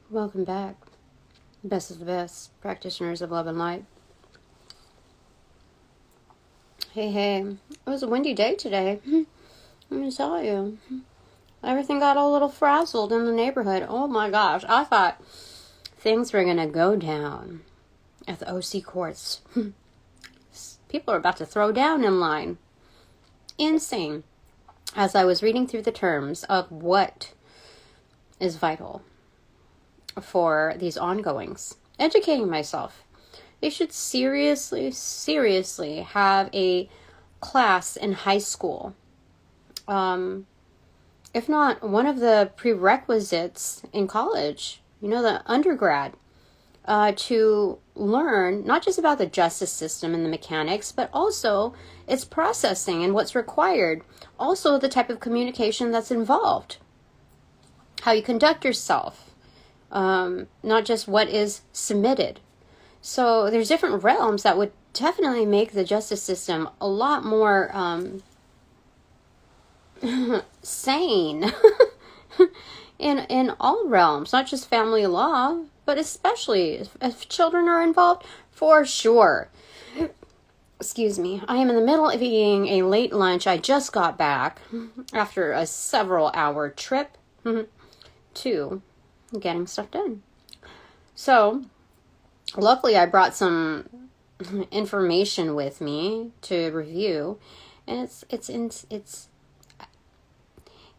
Welcome back, best of the best practitioners of love and light. Hey, it was a windy day today. Let me tell you. Everything got a little frazzled in the neighborhood. Oh my gosh, I thought things were going to go down at the OC courts. People are about to throw down in line. Insane. As I was reading through the terms of what is vital for these ongoings, educating myself. They should seriously have a class in high school. If not, one of the prerequisites in college, the undergrad, to learn not just about the justice system and the mechanics, but also its processing and what's required. Also the type of communication that's involved. How you conduct yourself. Not just what is submitted. So there's different realms that would definitely make the justice system a lot more sane in all realms, not just family law, but especially if children are involved, for sure. Excuse me. I am in the middle of eating a late lunch. I just got back after a several-hour trip to getting stuff done. So, luckily I brought some information with me to review, and it's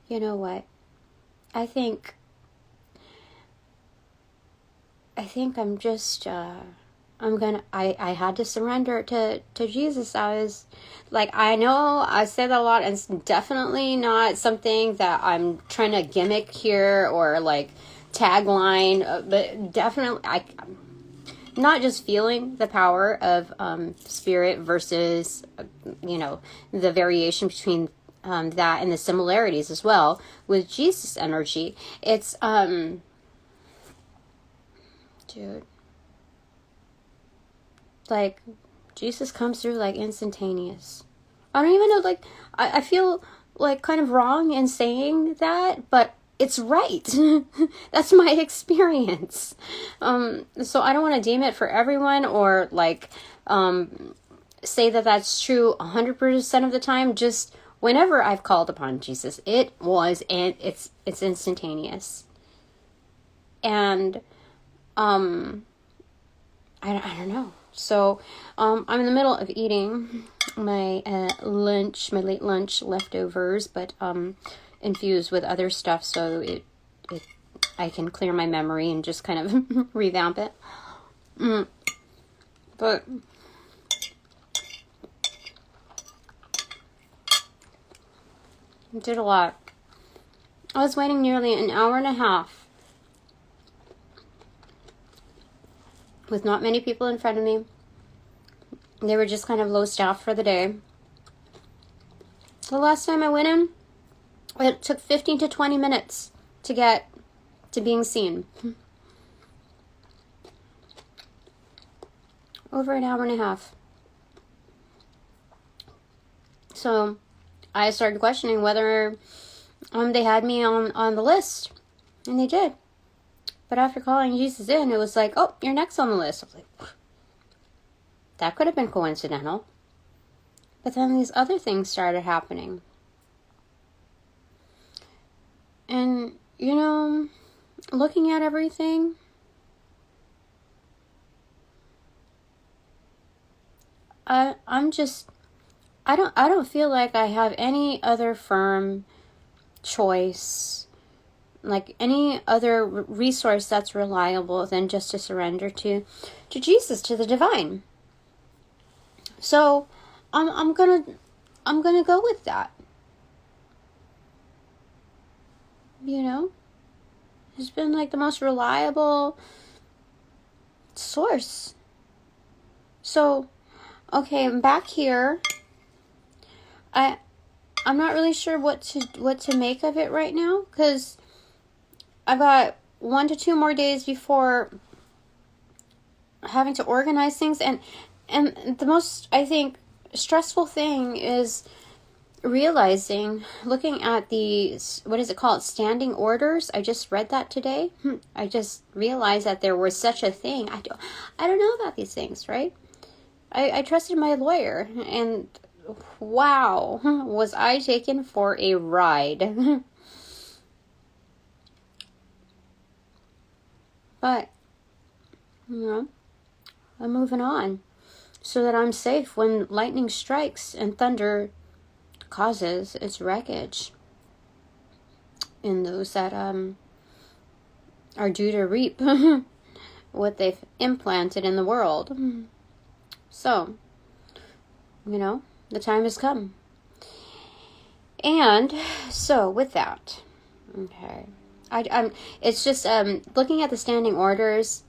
you know what? I think I'm just I had to surrender to Jesus. I was like, I know I say that a lot, and it's definitely not something that I'm trying to gimmick here or like tagline, but definitely not just feeling the power of spirit versus the variation between that and the similarities as well with Jesus energy. It's dude, like Jesus comes through like instantaneous. I don't even know, like I feel like kind of wrong in saying that, but it's right. That's my experience. So I don't want to deem it for everyone or like say that that's true 100% of the time. Just whenever I've called upon Jesus, it was, and it's instantaneous. And I don't know. So I'm in the middle of eating my late lunch leftovers, but infused with other stuff, so I can clear my memory and just kind of revamp it. But I did a lot. I was waiting nearly an hour and a half with not many people in front of me. They were just kind of low staffed for the day. The last time I went in, it took 15 to 20 minutes to get to being seen. Over an hour and a half. So I started questioning whether they had me on the list. And they did. But after calling Jesus in, it was like, oh, you're next on the list. I was like, that could have been coincidental. But then these other things started happening. And, looking at everything, I don't feel like I have any other firm choice, like any other resource that's reliable than just to surrender to Jesus, to the divine. So I'm gonna go with that. It's been like the most reliable source. So, okay, I'm back here. I'm not really sure what to make of it right now, because I've got 1 to 2 more days before having to organize things, and the most, I think, stressful thing is realizing, looking at the, what is it called, standing orders. I just read that today. I just realized that there was such a thing. I don't know about these things, right? I trusted my lawyer, and wow, was I taken for a ride. But, I'm moving on so that I'm safe when lightning strikes and thunder causes its wreckage in those that are due to reap what they've implanted in the world. So, the time has come. And so with that, okay, I'm it's just looking at the standing orders,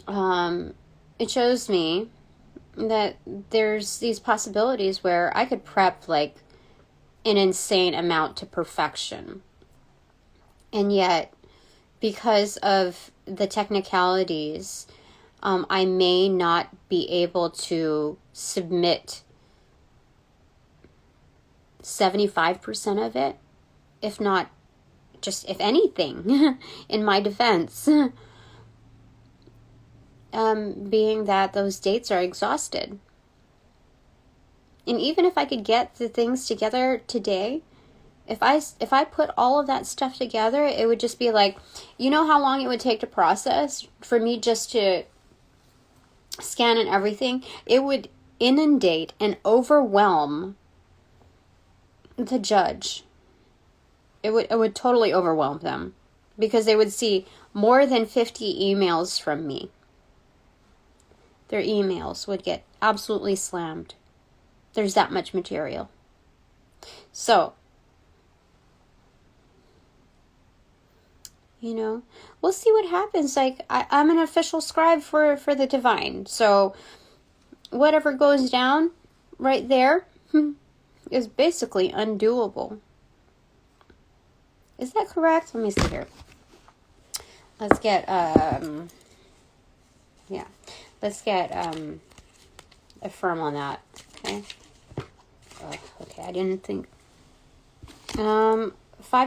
it shows me that there's these possibilities where I could prep like an insane amount to perfection. And yet, because of the technicalities, I may not be able to submit 75% of it, if not just, if anything, in my defense. Being that those dates are exhausted. And even if I could get the things together today, if I put all of that stuff together, it would just be like, you know how long it would take to process for me just to scan and everything? It would inundate and overwhelm the judge. It would totally overwhelm them, because they would see more than 50 emails from me. Their emails would get absolutely slammed. There's that much material. So, we'll see what happens. Like, I'm an official scribe for the divine. So, whatever goes down right there is basically undoable. Is that correct? Let me see here. Let's get, let's get a firm on that. Okay. Okay, I didn't think. 5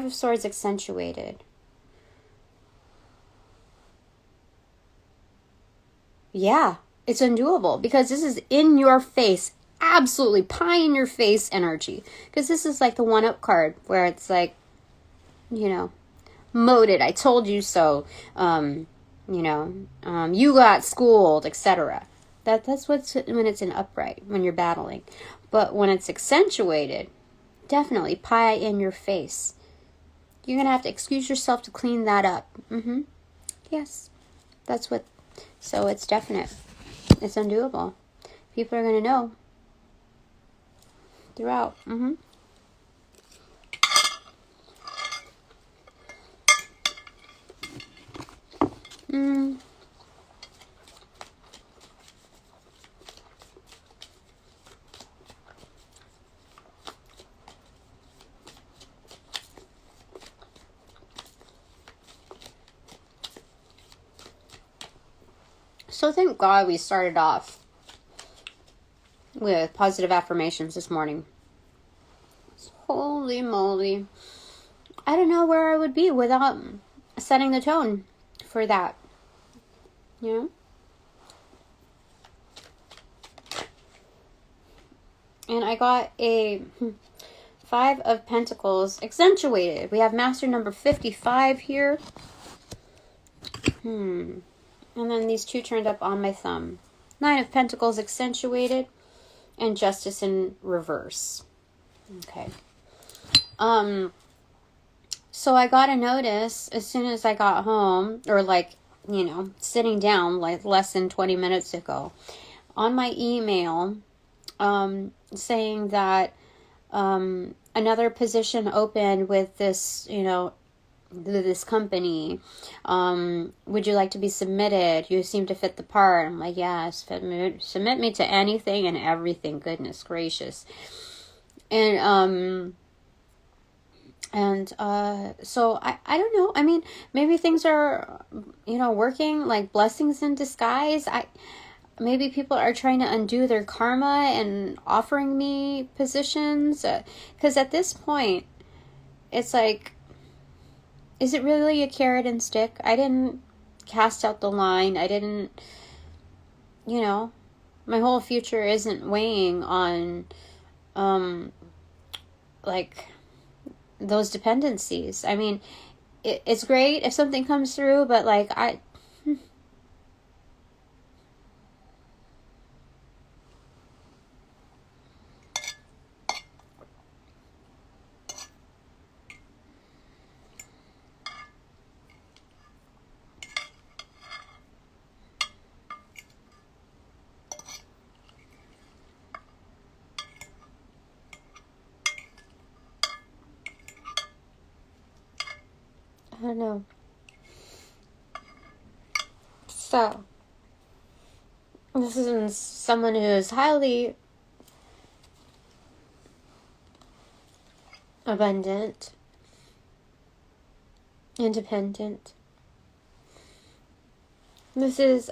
of Swords accentuated. Yeah, it's undoable, because this is in your face, absolutely pie in your face energy. Because this is like the 1-up card, where it's like, moted, I told you so, you got schooled, etc. That's what's when it's in upright, when you're battling. But when it's accentuated, definitely pie in your face. You're going to have to excuse yourself to clean that up. Yes, that's what. So it's definite. It's undoable. People are going to know throughout. So thank God we started off with positive affirmations this morning. Holy moly. I don't know where I would be without setting the tone for that. And I got a 5 of Pentacles accentuated. We have Master number 55 here. And then these 2 turned up on my thumb. 9 of Pentacles accentuated, and Justice in reverse. Okay. So I got a notice as soon as I got home, or sitting down like less than 20 minutes ago, on my email, saying that another position opened with this, this company. Would you like to be submitted? You seem to fit the part. I'm like, yes, submit me to anything and everything. Goodness gracious. And so I don't know. I mean, maybe things are, working like blessings in disguise. maybe people are trying to undo their karma and offering me positions. Because at this point, it's like, is it really a carrot and stick? I didn't cast out the line. I didn't, my whole future isn't weighing on, like, those dependencies. I mean, it's great if something comes through, but, like, I don't know. So, this is someone who is highly abundant, independent. This is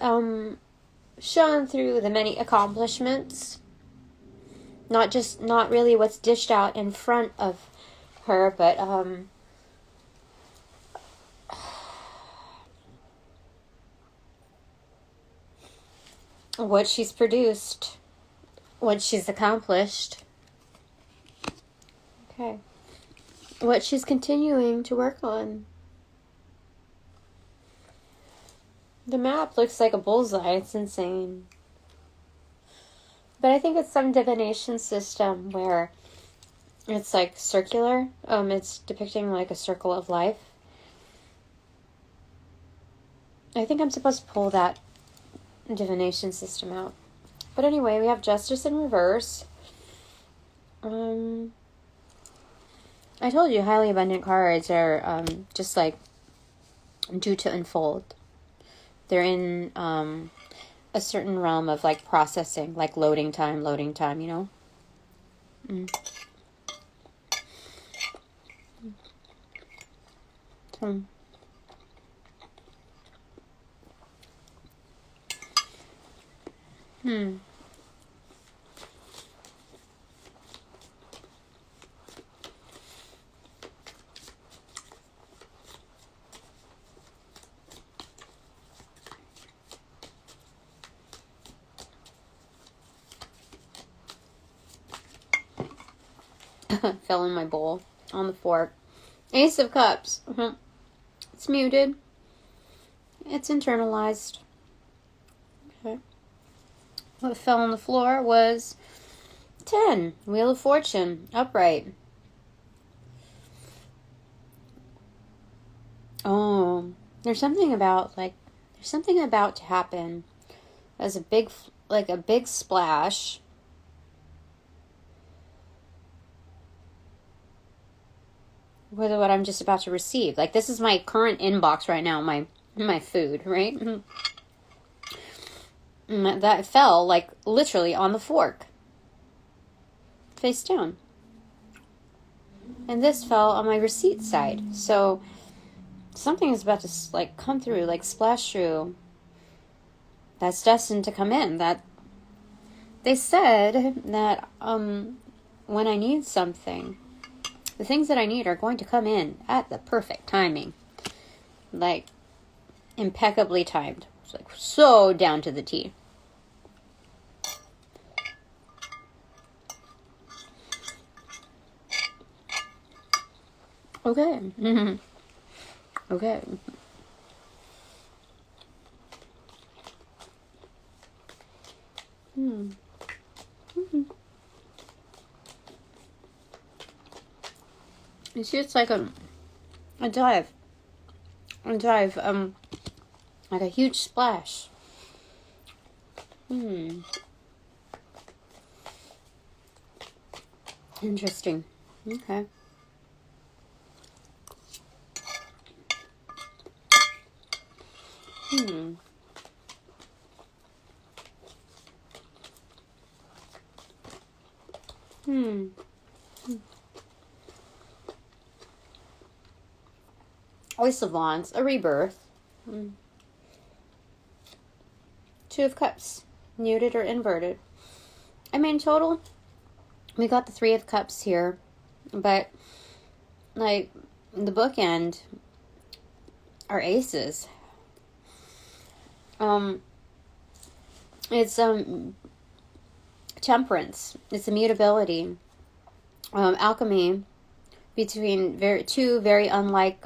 shown through the many accomplishments, not really what's dished out in front of her, but what she's produced, what she's accomplished. Okay. What she's continuing to work on. The map looks like a bullseye. It's insane. But I think it's some divination system where it's like circular. It's depicting like a circle of life. I think I'm supposed to pull that divination system out. But anyway, we have justice in reverse. I told you highly abundant cards are just like due to unfold. They're in a certain realm of like processing, like loading time, you know? Fell in my bowl on the fork. Ace of Cups. It's muted. It's internalized. Okay. What fell on the floor was 10. Wheel of Fortune. Upright. Oh. There's something about to happen. As a big splash. With what I'm just about to receive. Like, this is my current inbox right now, my food, right? That fell, like, literally on the fork. Face down. And this fell on my receipt side. So, something is about to, like, come through, like, splash through. That's destined to come in. That, they said that, when I need something, the things that I need are going to come in at the perfect timing. Like, impeccably timed. It's like, so down to the T. Okay. Okay. You see, it's like a dive. Like a huge splash. Interesting. Okay. Ace of Wands, a rebirth. 2 of Cups. muted or inverted. I mean, total, we got the Three of Cups here, but like the bookend are aces. It's temperance. It's immutability. Alchemy between two very unlike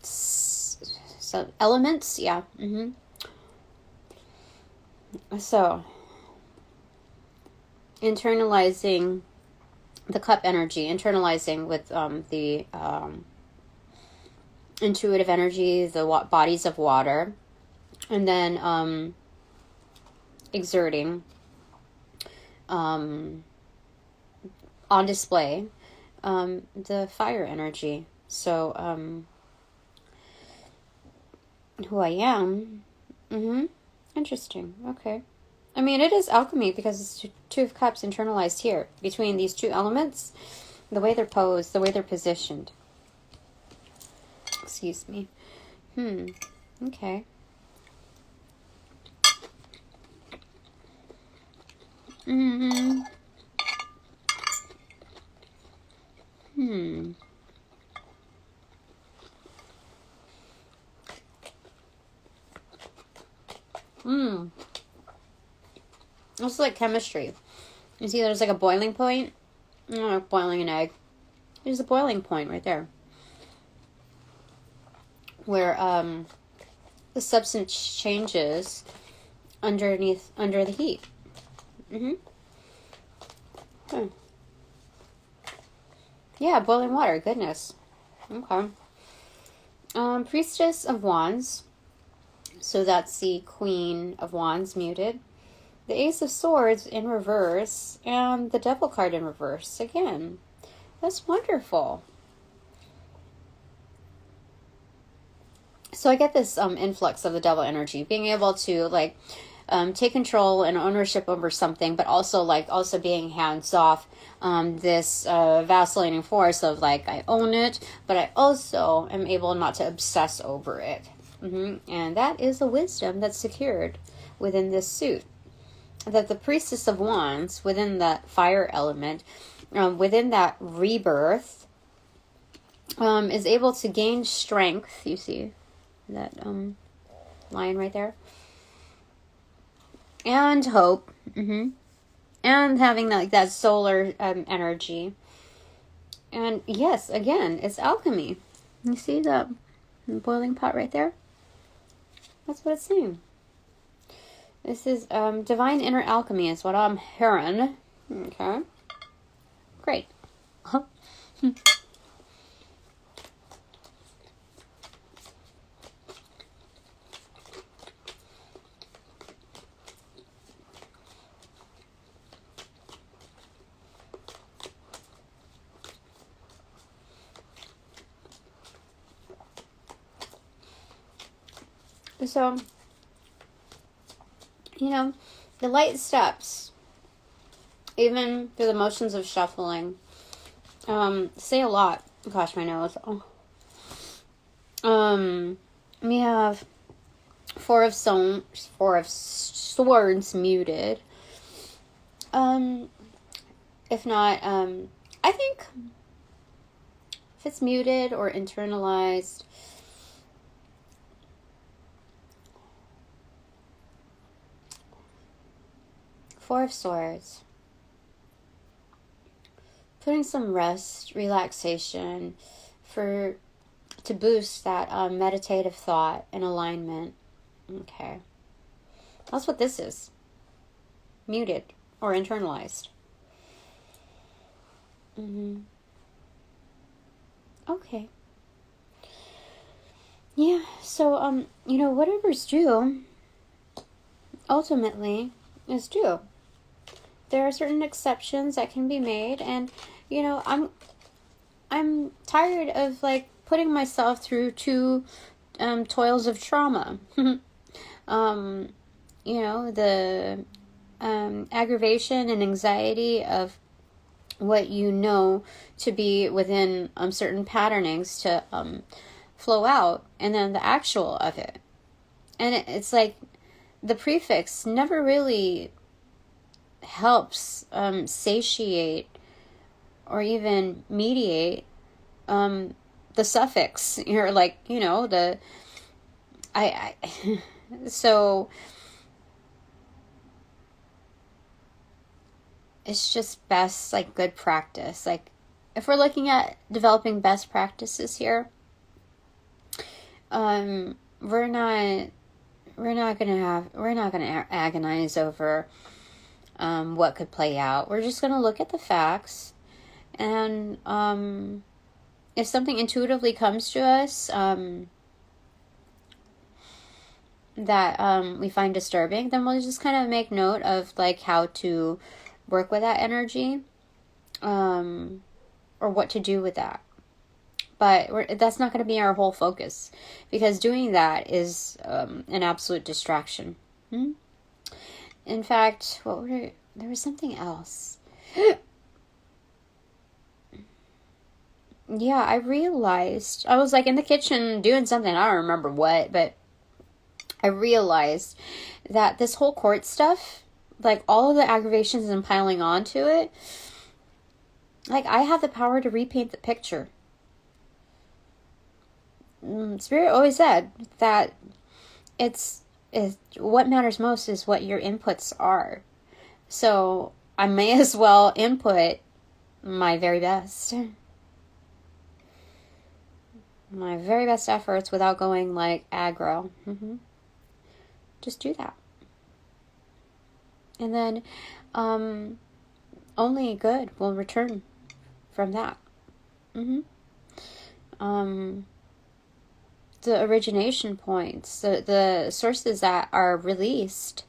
so elements. Yeah. So internalizing the cup energy, internalizing with the intuitive energy, the bodies of water, and then exerting on display the fire energy. So who I am. Interesting. Okay. I mean, it is alchemy because it's Two of Cups internalized here between these two elements, the way they're posed, the way they're positioned. Excuse me. Okay. It's like chemistry. You see there's like a boiling point? Like boiling an egg. There's a boiling point right there. Where the substance changes under the heat. Yeah, boiling water. Goodness. Okay. Priestess of Wands. So that's the Queen of Wands muted. The Ace of Swords in reverse. And the Devil card in reverse again. That's wonderful. So I get this influx of the Devil energy. Being able to like take control and ownership over something, but also being hands off. This vacillating force of like, I own it, but I also am able not to obsess over it. And that is the wisdom that's secured within this suit. That the Priestess of Wands, within that fire element, within that rebirth, is able to gain strength. You see that line right there? And hope. And having that solar energy. And yes, again, it's alchemy. You see the boiling pot right there? That's what it's saying. This is divine inner alchemy is what I'm hearing. Okay. Great. So, the light steps, even through the motions of shuffling, say a lot. Gosh, my nose. We have Four of Swords muted. If not, I think if it's muted or internalized, Four of Swords. Putting some rest, relaxation to boost that meditative thought and alignment. Okay. That's what this is. Muted or internalized. Okay. Yeah, so whatever's due ultimately is due. There are certain exceptions that can be made, and I'm tired of like putting myself through two toils of trauma. The aggravation and anxiety of what you know to be within certain patternings to flow out, and then the actual of it. And it's like the prefix never really helps satiate or even mediate the suffix. You're like, the so it's just best, like, good practice. Like, if we're looking at developing best practices here, we're not gonna agonize over what could play out. We're just gonna look at the facts, and if something intuitively comes to us that we find disturbing, then we'll just kind of make note of, like, how to work with that energy, or what to do with that. But that's not going to be our whole focus, because doing that is an absolute distraction. In fact, there was something else. Yeah, I realized, I was like in the kitchen doing something, I don't remember what, but I realized that this whole court stuff, like all of the aggravations and piling onto it, like, I have the power to repaint the picture. Spirit always said that it's what matters most is what your inputs are. So I may as well input my very best. My very best efforts without going, like, aggro. Just do that. And then only good will return from that. The origination points, the sources that are released,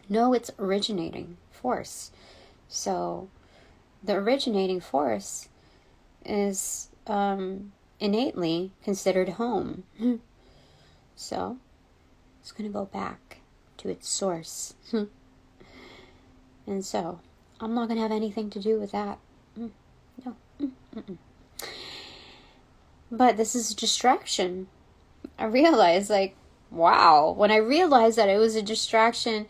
know it's originating force. So the originating force is innately considered home. So it's going to go back to its source. And so I'm not going to have anything to do with that. No. But this is a distraction. I realized, like, wow. When I realized that it was a distraction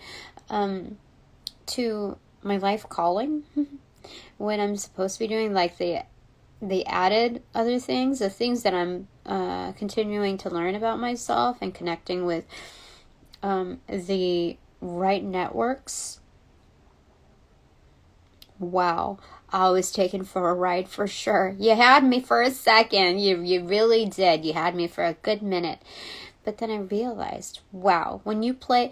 to my life calling, when I'm supposed to be doing, like, the added other things, the things that I'm continuing to learn about myself and connecting with the right networks. Wow. I was taken for a ride for sure. You had me for a second. You really did. You had me for a good minute. But then I realized, wow, when you play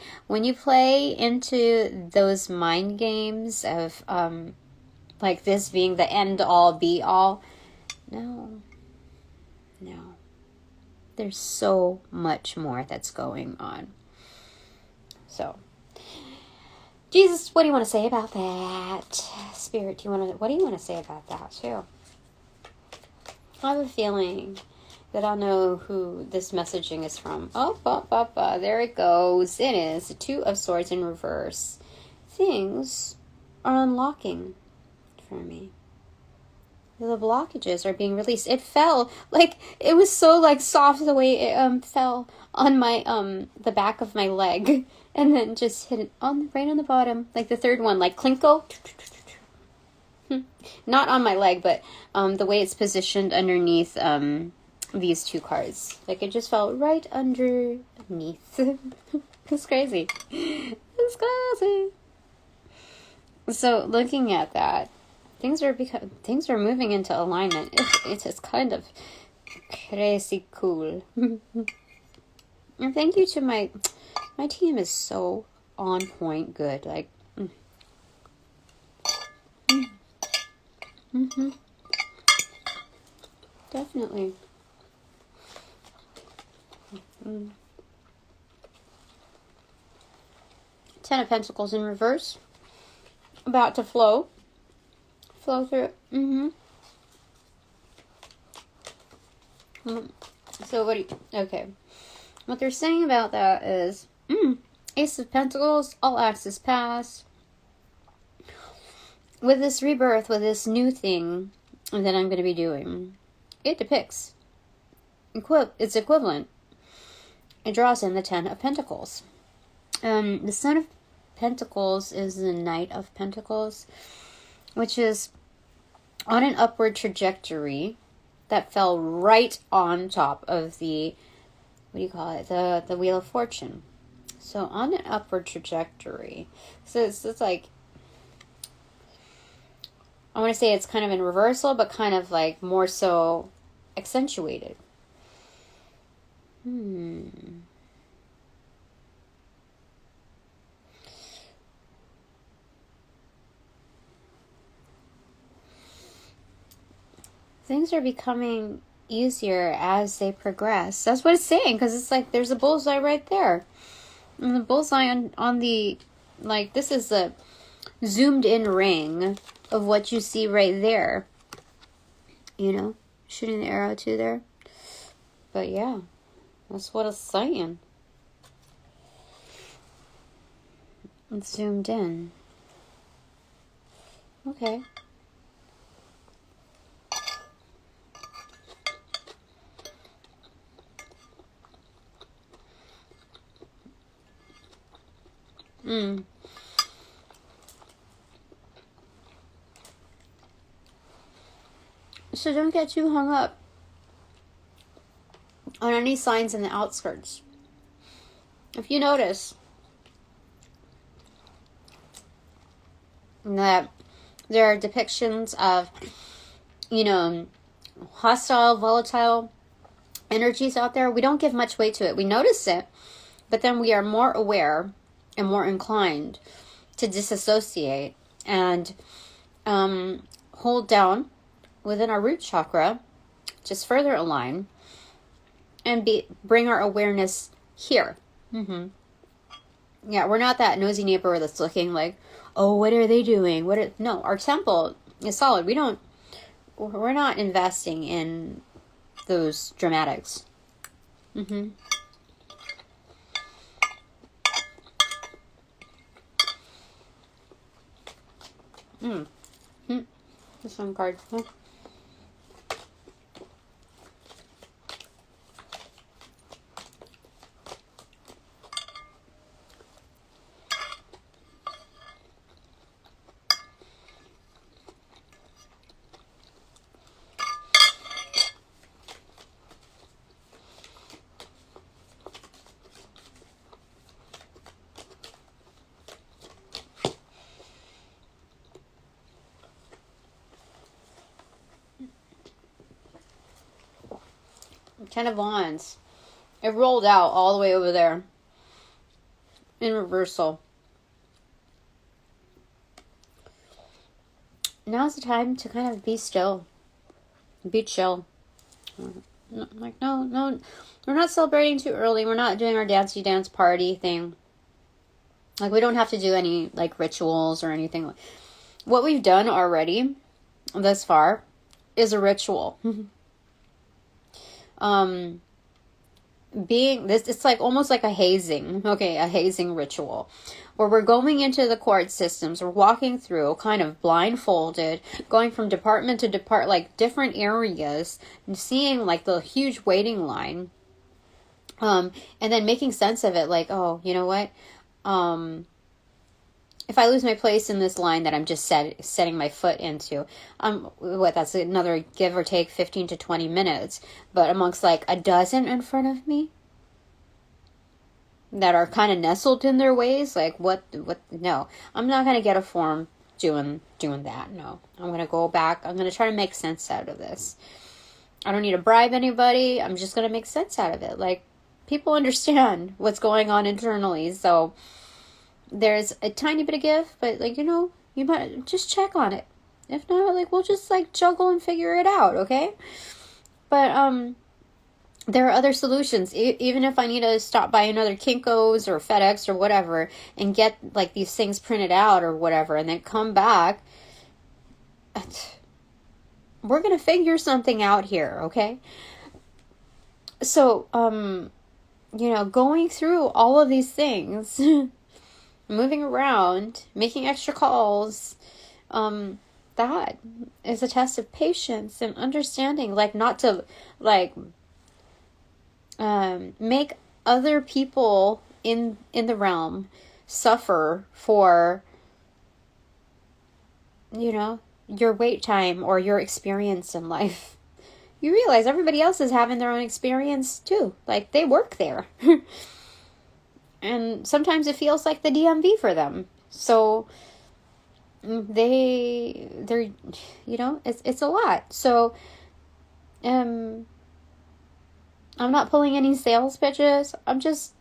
into those mind games of like this being the end all be all, no. There's so much more that's going on. So, Jesus, what do you want to say about that? Spirit, what do you want to say about that too? I have a feeling that I'll know who this messaging is from. There it goes. It is the Two of Swords in reverse. Things are unlocking for me. The blockages are being released. It fell, like, it was so, like, soft the way it fell on my the back of my leg, and then just hit it right on the bottom, like the third one, like Klinko. Not on my leg, but the way it's positioned underneath these two cards, like, it just fell right underneath. It's crazy. It's crazy. So looking at that, things are moving into alignment. It is kind of crazy cool. And thank you to my team is so on point good. Like, definitely. Ten of Pentacles in reverse. About to flow through. So okay. What they're saying about that is, Ace of Pentacles, all axis pass. With this rebirth, with this new thing that I'm going to be doing, it depicts, it's equivalent. It draws in the Ten of Pentacles. The Son of Pentacles is the Knight of Pentacles, which is on an upward trajectory that fell right on top of the, what do you call it, the Wheel of Fortune. So on an upward trajectory. So it's like, I want to say it's kind of in reversal, but kind of like more so accentuated. Things are becoming easier as they progress. That's what it's saying, because it's like there's a bullseye right there. And the bullseye on the, like, this is the zoomed in ring of what you see right there. You know, shooting the arrow to there. But yeah, that's what it's saying. It's zoomed in. Okay. So don't get too hung up on any signs in the outskirts. If you notice that there are depictions of, you know, hostile, volatile energies out there, we don't give much weight to it. We notice it, but then we are more aware and more inclined to disassociate and hold down within our root chakra, just further align, and bring our awareness here. Yeah, we're not that nosy neighbor that's looking like, oh, what are they doing? No, our temple is solid. We're not investing in those dramatics. This one card. Ten of Wands. It rolled out all the way over there in reversal. Now's the time to kind of be still. Be chill. Like, no, we're not celebrating too early. We're not doing our dancey dance party thing. Like, we don't have to do any, like, rituals or anything. What we've done already thus far is a ritual. It's like almost like a hazing. Okay, a hazing ritual. Where we're going into the court systems, we're walking through kind of blindfolded, going from department to department, like different areas, and seeing like the huge waiting line. And then making sense of it, like, oh, you know what? If I lose my place in this line that I'm just setting my foot into, that's another give or take 15 to 20 minutes. But amongst like a dozen in front of me that are kind of nestled in their ways, like what, no, I'm not going to get a form doing that. No, I'm going to go back. I'm going to try to make sense out of this. I don't need to bribe anybody. I'm just going to make sense out of it. Like, people understand what's going on internally. So there's a tiny bit of give, but like, you know, you might just check on it. If not, like, we'll just like juggle and figure it out, okay? But there are other solutions. Even if I need to stop by another Kinko's or FedEx or whatever and get like these things printed out or whatever, and then come back, we're gonna figure something out here, okay? So you know, going through all of these things, moving around, making extra calls, that is a test of patience and understanding, like, not to, like, make other people in the realm suffer for, you know, your wait time or your experience in life, you realize everybody else is having their own experience too. Like, they work there. And sometimes it feels like the DMV for them. So they're, you know, it's a lot. So I'm not pulling any sales pitches. I'm just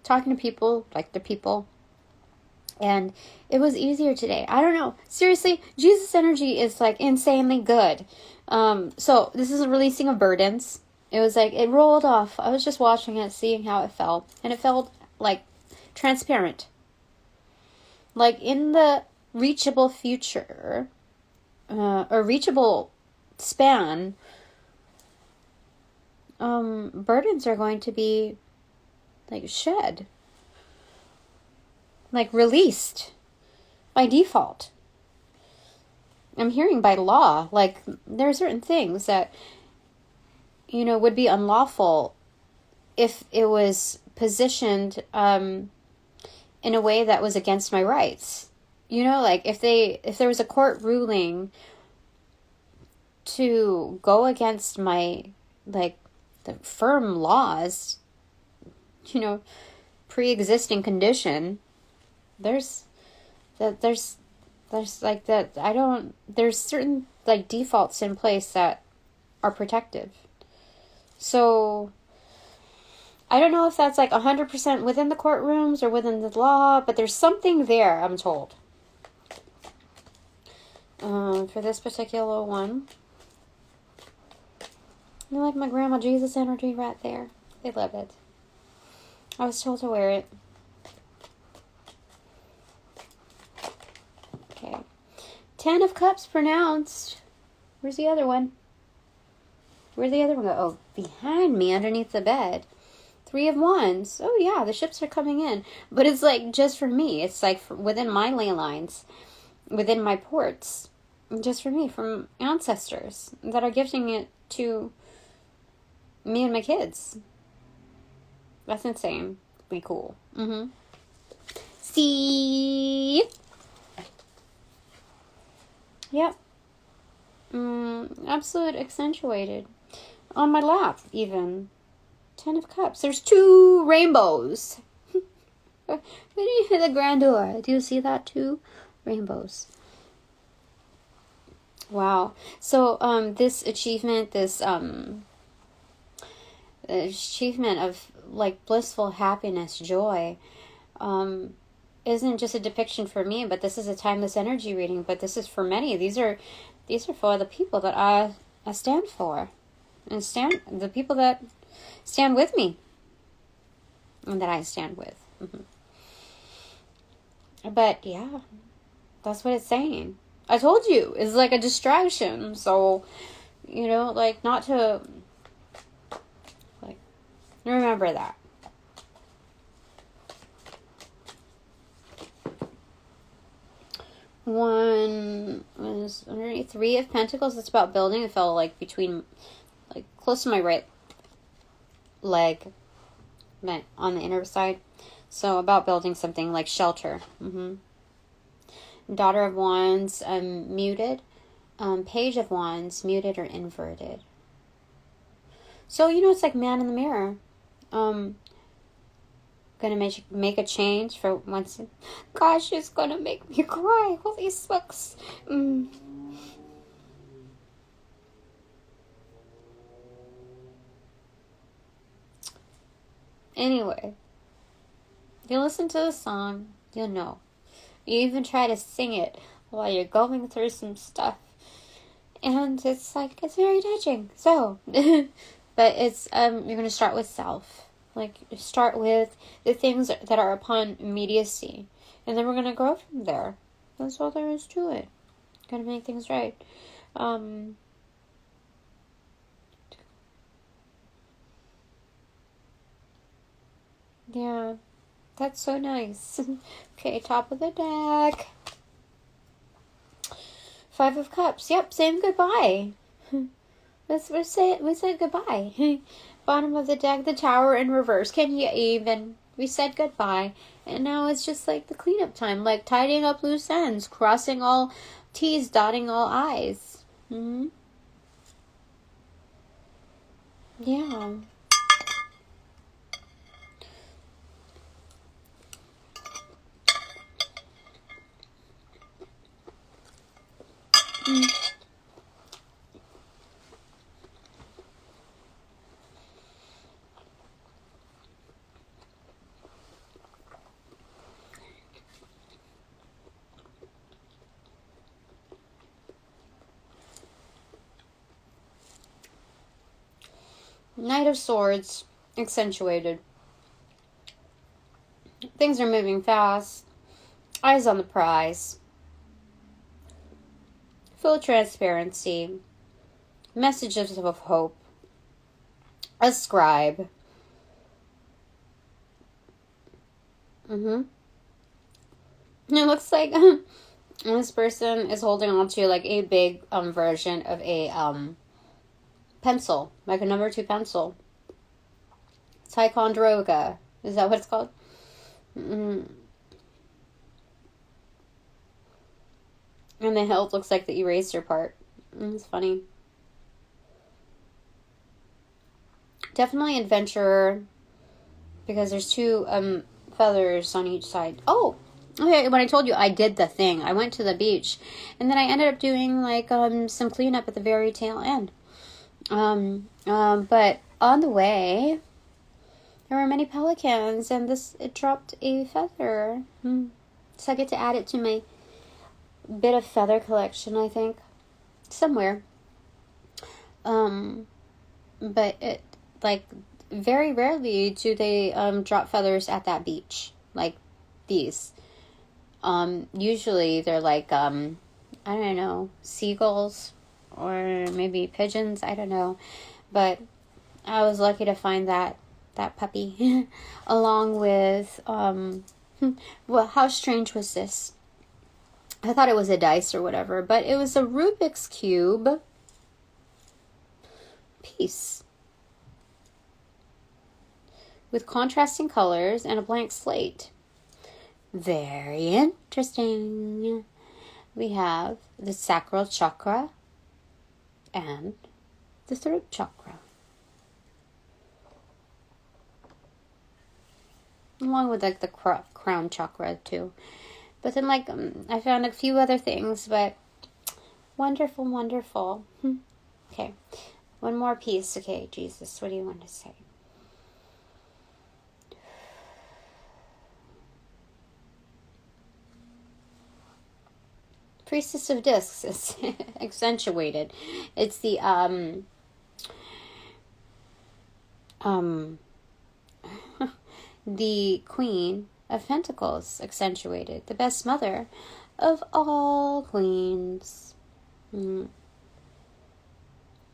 talking to people like the people. And it was easier today. I don't know. Seriously, Jesus energy is like insanely good. So this is a releasing of burdens. It was like, it rolled off. I was just watching it, seeing how it felt. And it felt like transparent. Like in the reachable future, or reachable span, burdens are going to be like shed. Like released by default. I'm hearing by law, like there are certain things that, you know, would be unlawful if it was positioned in a way that was against my rights. You know, like if there was a court ruling to go against my, like, the firm laws, you know, pre-existing condition, there's like that, there's certain like defaults in place that are protective. So I don't know if that's like 100% within the courtrooms or within the law, but there's something there, I'm told. For this particular one, I like my grandma Jesus energy right there. They love it. I was told to wear it. Okay. 10 of Cups pronounced. Where's the other one? Where'd the other one go? Oh, behind me, underneath the bed. 3 of Wands. Oh, yeah, the ships are coming in. But it's like just for me. It's like within my ley lines, within my ports. Just for me, from ancestors that are gifting it to me and my kids. That's insane. Be cool. See? Yep. Absolute accentuated. On my lap, even. 10 of Cups. There's 2 rainbows. The grandeur. Do you see that? 2 rainbows. Wow. So, this achievement, achievement of like blissful happiness, joy, isn't just a depiction for me, but this is a timeless energy reading. But this is for many. These are for the people that I stand for, and the people that stand with me, and that I stand with. But yeah, that's what it's saying. I told you, it's like a distraction. So, you know, like not to, like, remember that. One was underneath 3 of Pentacles. It's about building. It fell like between, like close to my right leg, on the inner side. So about building something like shelter. Daughter of Wands, muted. Page of Wands, muted or inverted. So, you know, it's like man in the mirror. Gonna make a change for once. Gosh, it's gonna make me cry. Holy smokes. Anyway, if you listen to the song, you'll know. You even try to sing it while you're going through some stuff. And it's like, it's very touching. So, but it's, you're going to start with self. Like, start with the things that are upon immediacy. And then we're going to grow from there. That's all there is to it. Got to make things right. Yeah. That's so nice. Okay, top of the deck. 5 of Cups. Yep, saying goodbye. We said goodbye. Bottom of the deck, the Tower in reverse. Can you even? We said goodbye, and now it's just like the cleanup time, like tidying up loose ends, crossing all T's, dotting all I's. Mm-hmm. Yeah. Knight of Swords, accentuated. Things are moving fast. Eyes on the prize. Full transparency. Messages of hope. A scribe. It looks like this person is holding on to like a big version of a pencil, like a number 2 pencil. Ticonderoga. Is that what it's called? And the hilt looks like the eraser part. It's funny. Definitely adventurer, because there's 2 feathers on each side. Oh, okay. When I told you I did the thing, I went to the beach, and then I ended up doing like some cleanup at the very tail end. But on the way, there were many pelicans, and it dropped a feather. So I get to add it to my bit of feather collection, I think, somewhere. But it, like, very rarely do they drop feathers at that beach, like these. Usually they're like I don't know, seagulls or maybe pigeons, I don't know. But I was lucky to find that puppy along with well, how strange was this? I thought it was a dice or whatever, but it was a Rubik's Cube piece with contrasting colors and a blank slate. Very interesting. We have the sacral chakra and the throat chakra, along with like the crown chakra too. But then like I found a few other things, but wonderful, wonderful. Okay, one more piece. Okay, Jesus, what do you want to say? Priestess of Discs is accentuated. It's the the Queen of Pentacles accentuated, the best mother of all queens.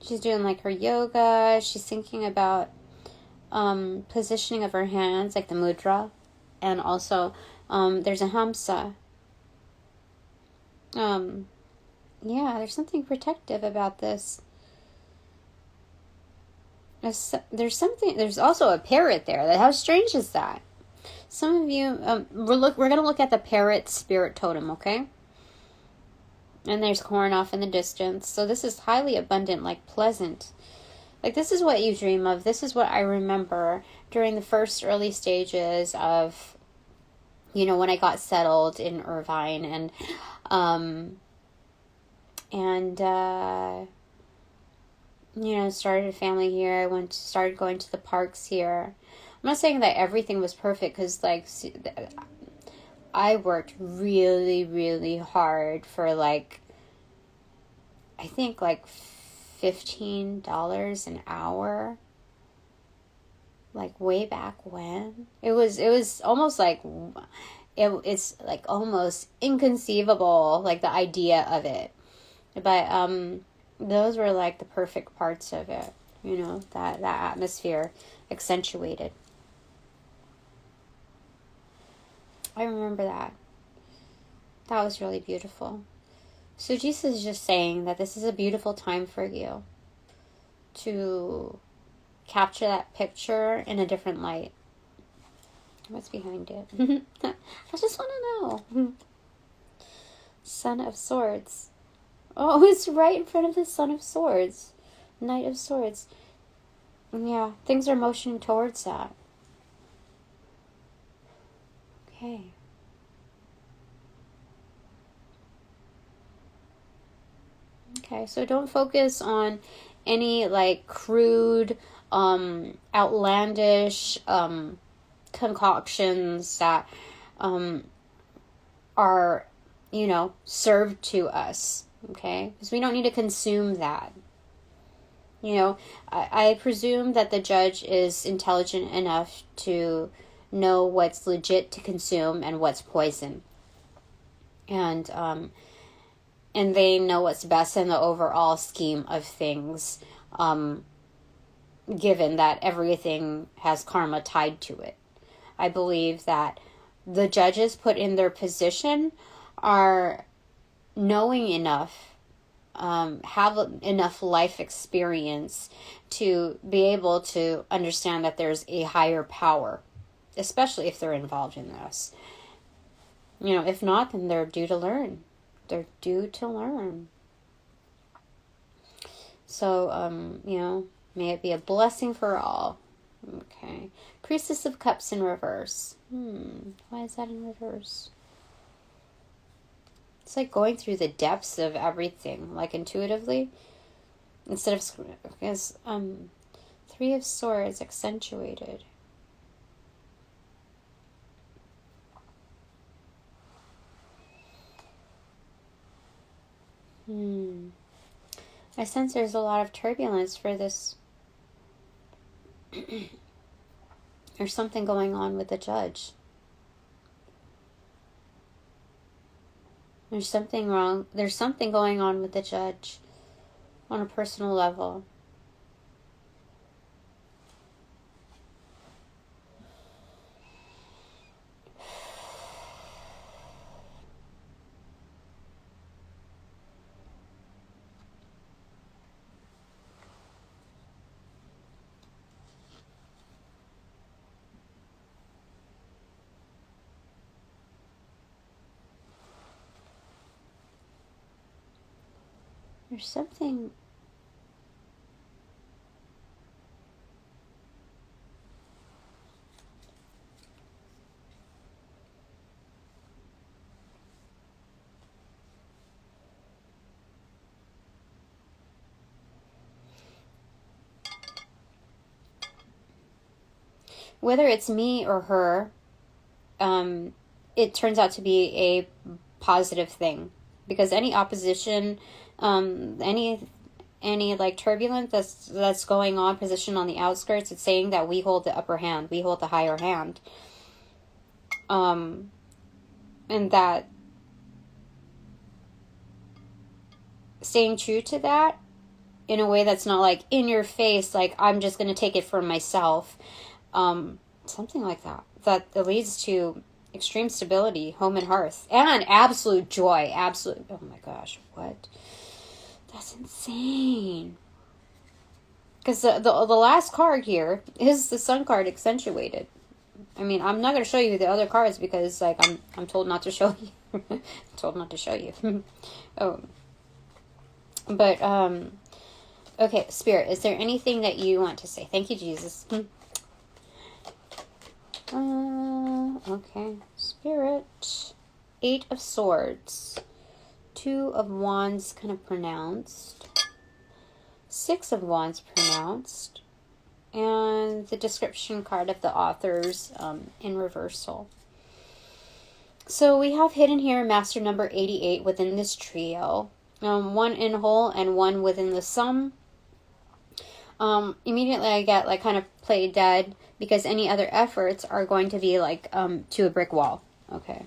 She's doing like her yoga. She's thinking about positioning of her hands, like the mudra, and also there's a hamsa. Yeah, there's something protective about this. There's also a parrot there. How strange is that? Some of you, we're going to look at the parrot spirit totem, okay? And there's corn off in the distance. So this is highly abundant, like pleasant. Like this is what you dream of. This is what I remember during the first early stages of, when I got settled in Irvine and started a family here. Started going to the parks here. I'm not saying that everything was perfect, because like I worked really, really hard for like, I think like $15 an hour. Like way back when. It was almost like it's like almost inconceivable, like the idea of it. But those were like the perfect parts of it, that atmosphere accentuated. I remember that. That was really beautiful. So Jesus is just saying that this is a beautiful time for you to capture that picture in a different light. What's behind it? I just want to know. Son of Swords. Oh, it's right in front of the Son of Swords. Knight of Swords. Yeah, things are motioning towards that. Okay. Okay, so don't focus on any like crude, outlandish concoctions that are, served to us. Okay, because we don't need to consume that. I presume that the judge is intelligent enough to know what's legit to consume and what's poison. And they know what's best in the overall scheme of things, given that everything has karma tied to it. I believe that the judges put in their position are knowing enough, have enough life experience to be able to understand that there's a higher power, especially if they're involved in this. If not, then they're due to learn. They're due to learn. So, may it be a blessing for all. Okay. Priestess of Cups in reverse. Why is that in reverse? It's like going through the depths of everything, like intuitively. Instead of, because, Three of Swords accentuated. I sense there's a lot of turbulence for this. There's something going on with the judge. There's something wrong. There's something going on with the judge on a personal level. There's something. Whether it's me or her, it turns out to be a positive thing, because any opposition, any like turbulence that's going on, position on the outskirts, it's saying that we hold the upper hand, we hold the higher hand, and that staying true to that in a way that's not like in your face, like I'm just going to take it for myself, something like that leads to extreme stability, home and hearth, and absolute joy. Absolute. Oh my gosh, what? That's insane. Because the last card here is the Sun card accentuated. I mean, I'm not going to show you the other cards because, like, I'm told not to show you. Told not to show you. Oh. But, okay, Spirit, is there anything that you want to say? Thank you, Jesus. Okay, Spirit. 8 of Swords. 2 of Wands kind of pronounced. 6 of Wands pronounced. And the description card of the authors in reversal. So we have hidden here master number 88 within this trio. 1 in whole and 1 within the sum. Immediately I get like kind of play dead, because any other efforts are going to be like to a brick wall. Okay.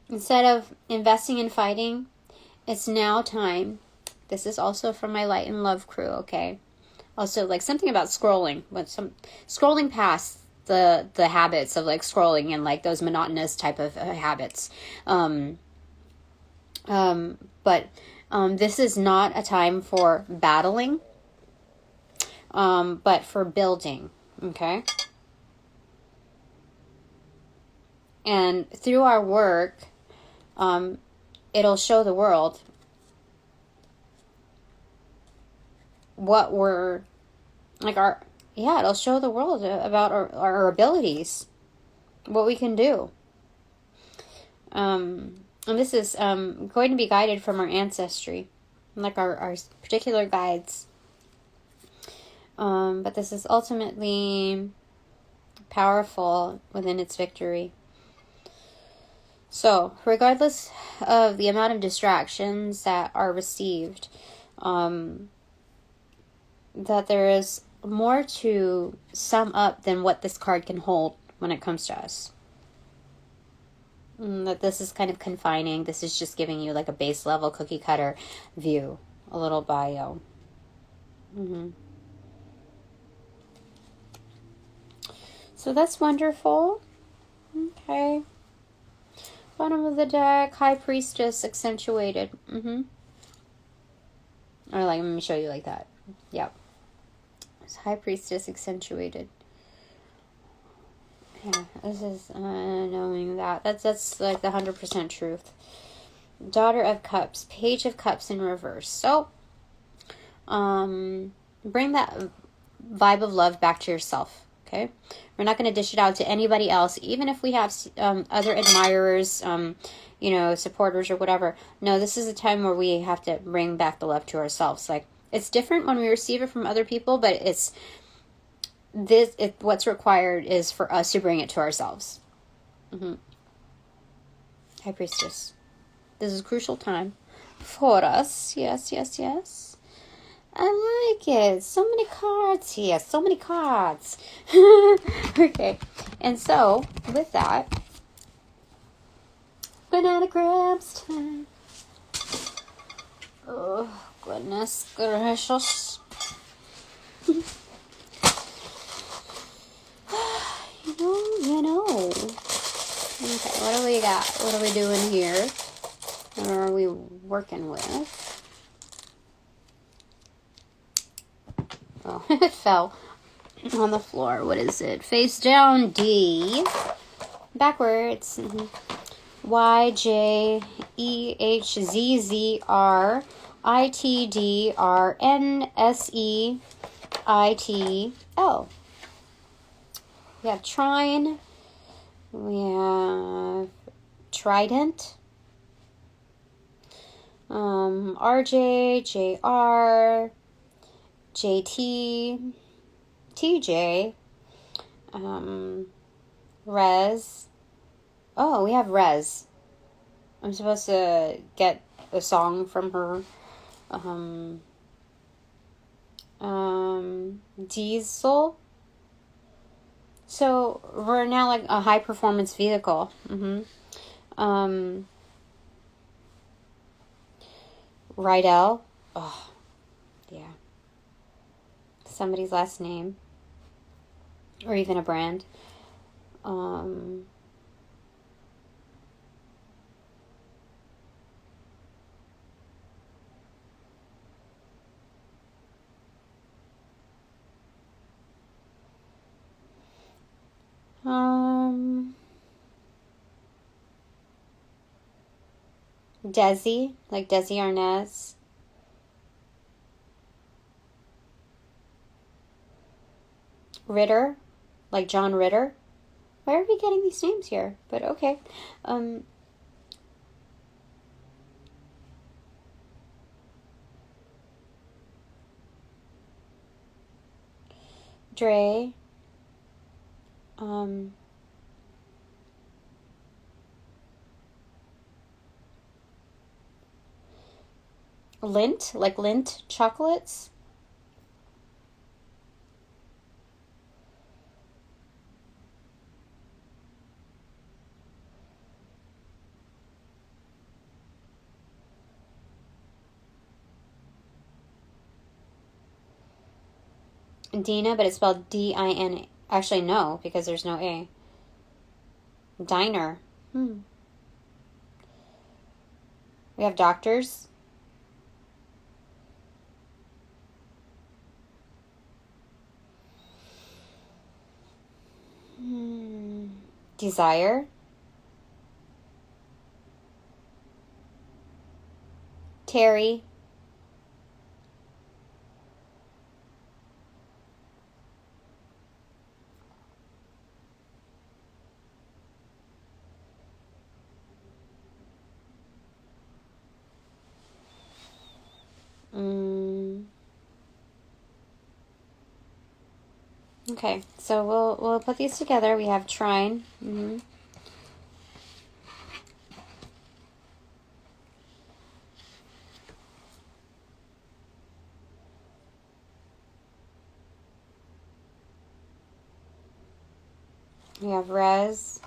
Instead of investing in fighting, it's now time. This is also from my Light and Love crew, okay? Also, like something about scrolling. Scrolling past the habits of like scrolling and like those monotonous type of habits. But this is not a time for battling, but for building. Okay. And through our work, it'll show the world what we're like it'll show the world about our abilities, what we can do. And this is going to be guided from our ancestry, like our particular guides. But this is ultimately powerful within its victory. So, regardless of the amount of distractions that are received, that there is more to sum up than what this card can hold when it comes to us. That this is kind of confining. This is just giving you like a base level cookie cutter view, a little bio. So that's wonderful. Okay. Bottom of the deck, High Priestess accentuated. Or like, let me show you like that. Yep. It's High Priestess accentuated. Yeah, this is knowing that. That's like the 100% truth. Daughter of Cups, Page of Cups in reverse. So, bring that vibe of love back to yourself. Okay, we're not going to dish it out to anybody else, even if we have other admirers, supporters or whatever. No, this is a time where we have to bring back the love to ourselves. Like, it's different when we receive it from other people, but what's required is for us to bring it to ourselves. High Priestess. This is a crucial time for us. Yes, yes, yes. I like it. So many cards here. So many cards. Okay. And so, with that, bananagrams time. Oh, goodness gracious. You know. Okay, what do we got? What are we doing here? What are we working with? Oh, it fell on the floor. What is it? Face down, D. Backwards. Y, J, E, H, Z, Z, R, I, T, D, R, N, S, E, I, T, L. We have trine. We have trident. RJ, JR, JT, TJ, Res. Oh, we have Res. I'm supposed to get a song from her. Diesel. So we're now like a high performance vehicle. Rydell. Oh, yeah. Somebody's last name. Or even a brand. Desi, like Desi Arnaz. Ritter, like John Ritter. Why are we getting these names here? But okay. Dre. Lint, like Lint chocolates. Dina, but it's spelled D-I-N-A. Actually, no, because there's no A. Diner. We have doctors. Desire. Terry. Okay, so we'll put these together. We have trine. We have res.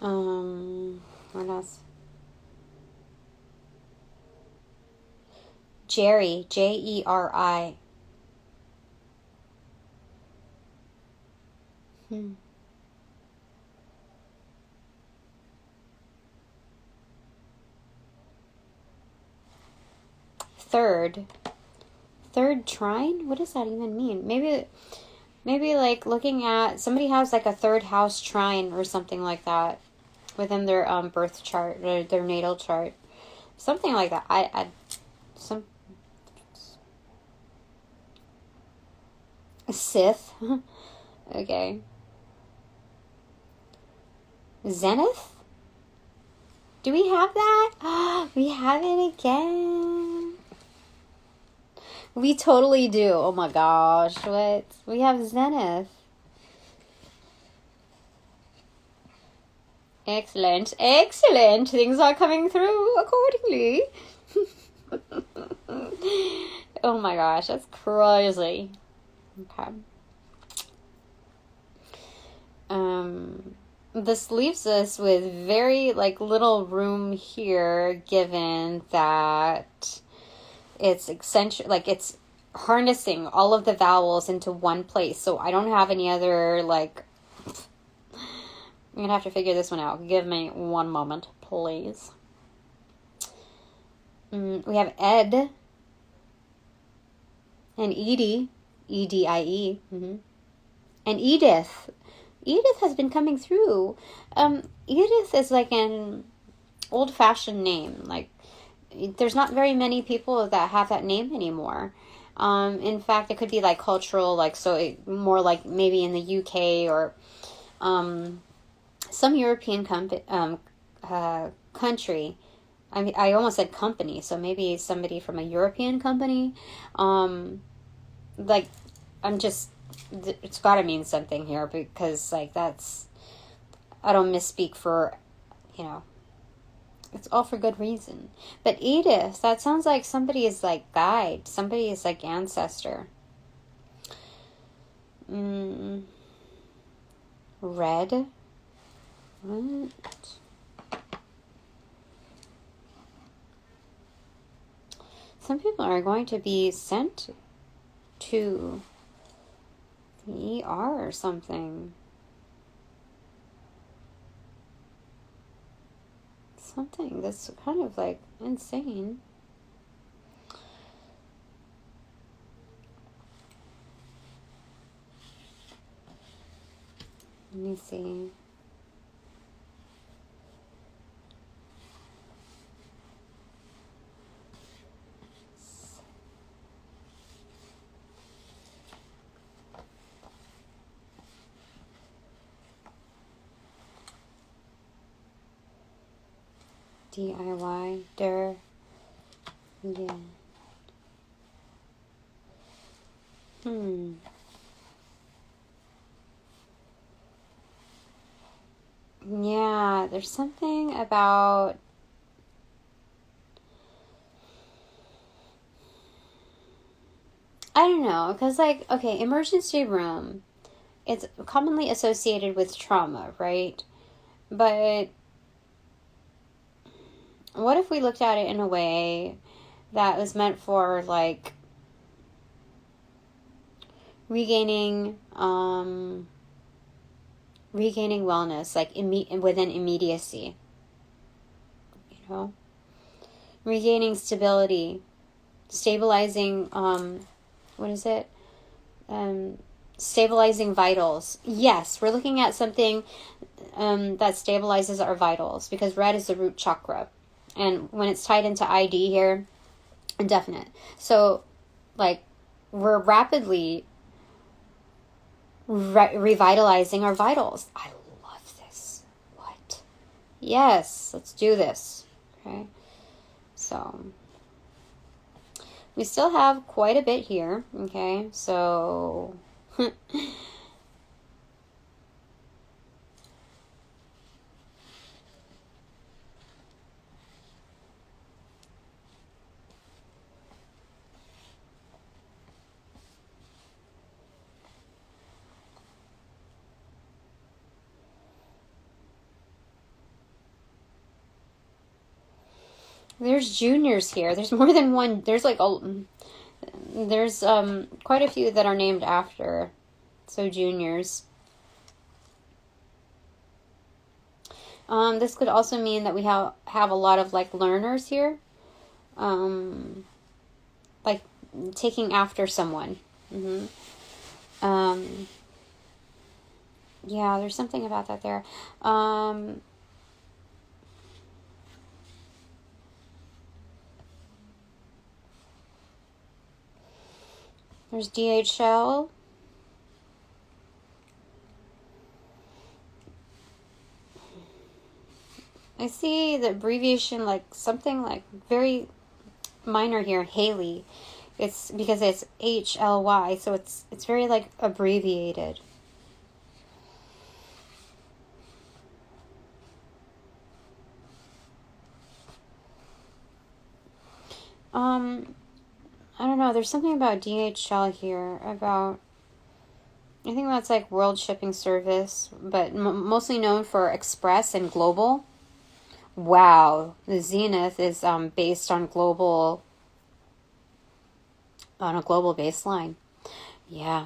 What else? Jerry. Jeri. Third trine? What does that even mean? Maybe like looking at, somebody has like a third house trine or something like that within their birth chart or their natal chart. Something like that. Sith. Okay. Zenith? Do we have that? We have it again. We totally do. Oh my gosh. What? We have Zenith. Excellent. Excellent. Things are coming through accordingly. Oh my gosh. That's crazy. Okay. This leaves us with very little room here, given that it's it's harnessing all of the vowels into one place. So I don't have any other I'm gonna have to figure this one out. Give me one moment, please. We have Ed and Edie, Edie, and Edith. Edith has been coming through. Edith is like an old-fashioned name. There's not very many people that have that name anymore. In fact, it could be cultural, more like maybe in the UK or some European country. I mean, I almost said company, so maybe somebody from a European company. It's got to mean something here, because that's, I don't misspeak for, it's all for good reason. But Edith, that sounds like somebody is guide, somebody is ancestor. Red. What? Some people are going to be sent to the ER or something. Something that's kind of insane. Let me see. DIY, der, yeah. Yeah, there's something about I don't know, because okay, emergency room, it's commonly associated with trauma, right? But what if we looked at it in a way that was meant for regaining regaining wellness, like within immediacy, you know, regaining stability, stabilizing, what is it? Stabilizing vitals. Yes, we're looking at something that stabilizes our vitals, because red is the root chakra. And when it's tied into ID here, indefinite. So, like, we're rapidly revitalizing our vitals. I love this. What? Yes, let's do this. Okay. So, we still have quite a bit here. Okay. So, there's juniors here. There's more than one. There's like there's quite a few that are named after. So juniors. This could also mean that we have a lot of like learners here. Like taking after someone. Yeah, there's something about that there. There's DHL. I see the abbreviation, like something like very minor here, Haley. It's because it's HLY, so it's very like abbreviated. I don't know, there's something about DHL here, about, I think that's like World Shipping Service, but mostly known for express and global. Wow, the zenith is based on a global baseline. Yeah.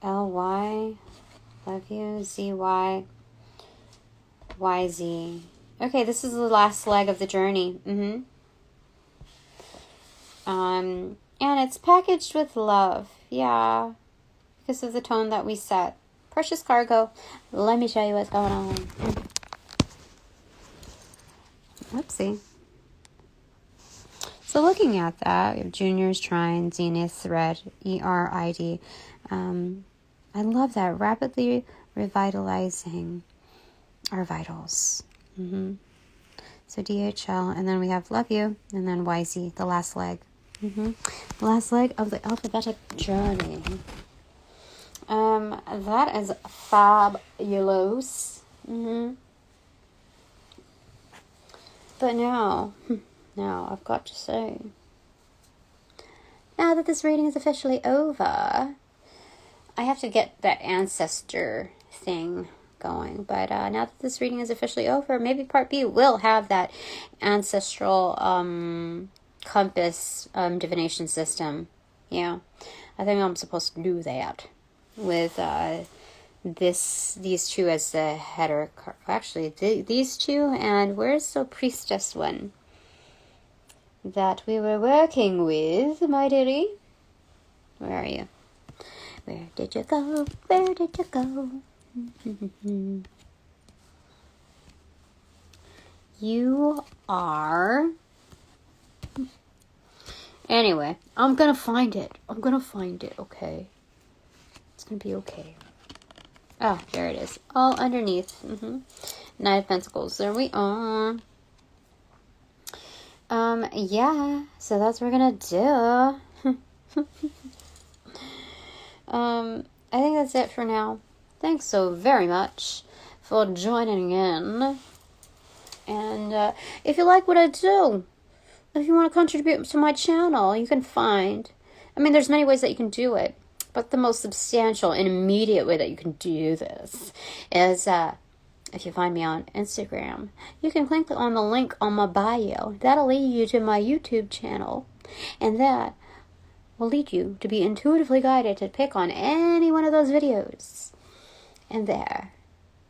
LY, love you, ZY, YZ. Okay, this is the last leg of the journey. And it's packaged with love. Yeah, because of the tone that we set. Precious cargo. Let me show you what's going on. Whoopsie. So looking at that, we have juniors, trine, zenith, thread, ERID. I love that. Rapidly revitalizing our vitals. So DHL, and then we have love you, and then YZ, the last leg. Last leg of the alphabetic journey. That is fabulous. But now I've got to say, now that this reading is officially over, I have to get that ancestor thing going. But now that this reading is officially over, maybe part B will have that ancestral compass divination system. Yeah, I think I'm supposed to do that with these two as the header. Actually, these two, and where's the priestess one that we were working with, my dearie? Where are you? Where did you go? Where did you go? You are... Anyway, I'm gonna find it. Okay? It's gonna be okay. Oh, there it is. All underneath. Knight of Pentacles. There we are. Yeah. So that's what we're gonna do. I think that's it for now. Thanks so very much for joining in. And if you like what I do, if you want to contribute to my channel, you can find... there's many ways that you can do it. But the most substantial and immediate way that you can do this is if you find me on Instagram, you can click on the link on my bio. That'll lead you to my YouTube channel. And that will lead you to be intuitively guided to pick on any one of those videos. And there,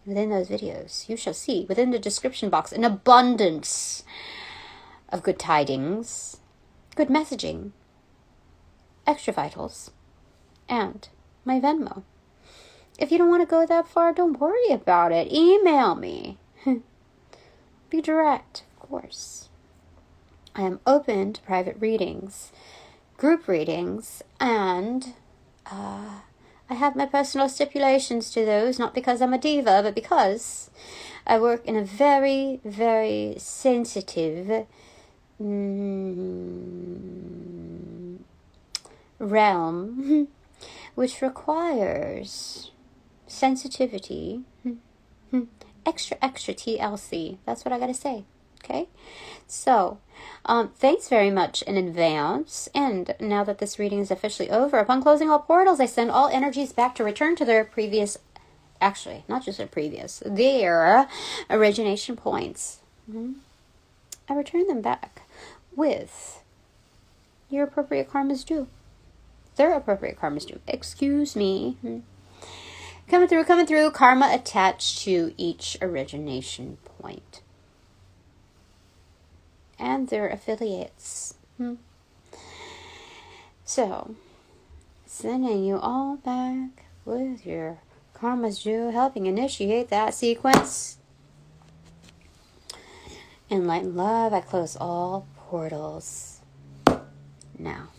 within those videos, you shall see within the description box an abundance of good tidings, good messaging, extra vitals, and my Venmo. If you don't want to go that far, don't worry about it. Email me. Be direct, of course. I am open to private readings, group readings, and I have my personal stipulations to those, not because I'm a diva, but because I work in a very, very sensitive realm, which requires sensitivity, extra TLC. That's what I gotta say. Okay, so thanks very much in advance. And now that this reading is officially over, upon closing all portals, I send all energies back to return to their previous, actually not just their previous, their origination points. I return them back with your appropriate karmas due. Their appropriate karmas due. Excuse me. Coming through, karma attached to each origination point. And their affiliates. So, sending you all back with your karmas due, helping initiate that sequence. In light and love, I close all portals now.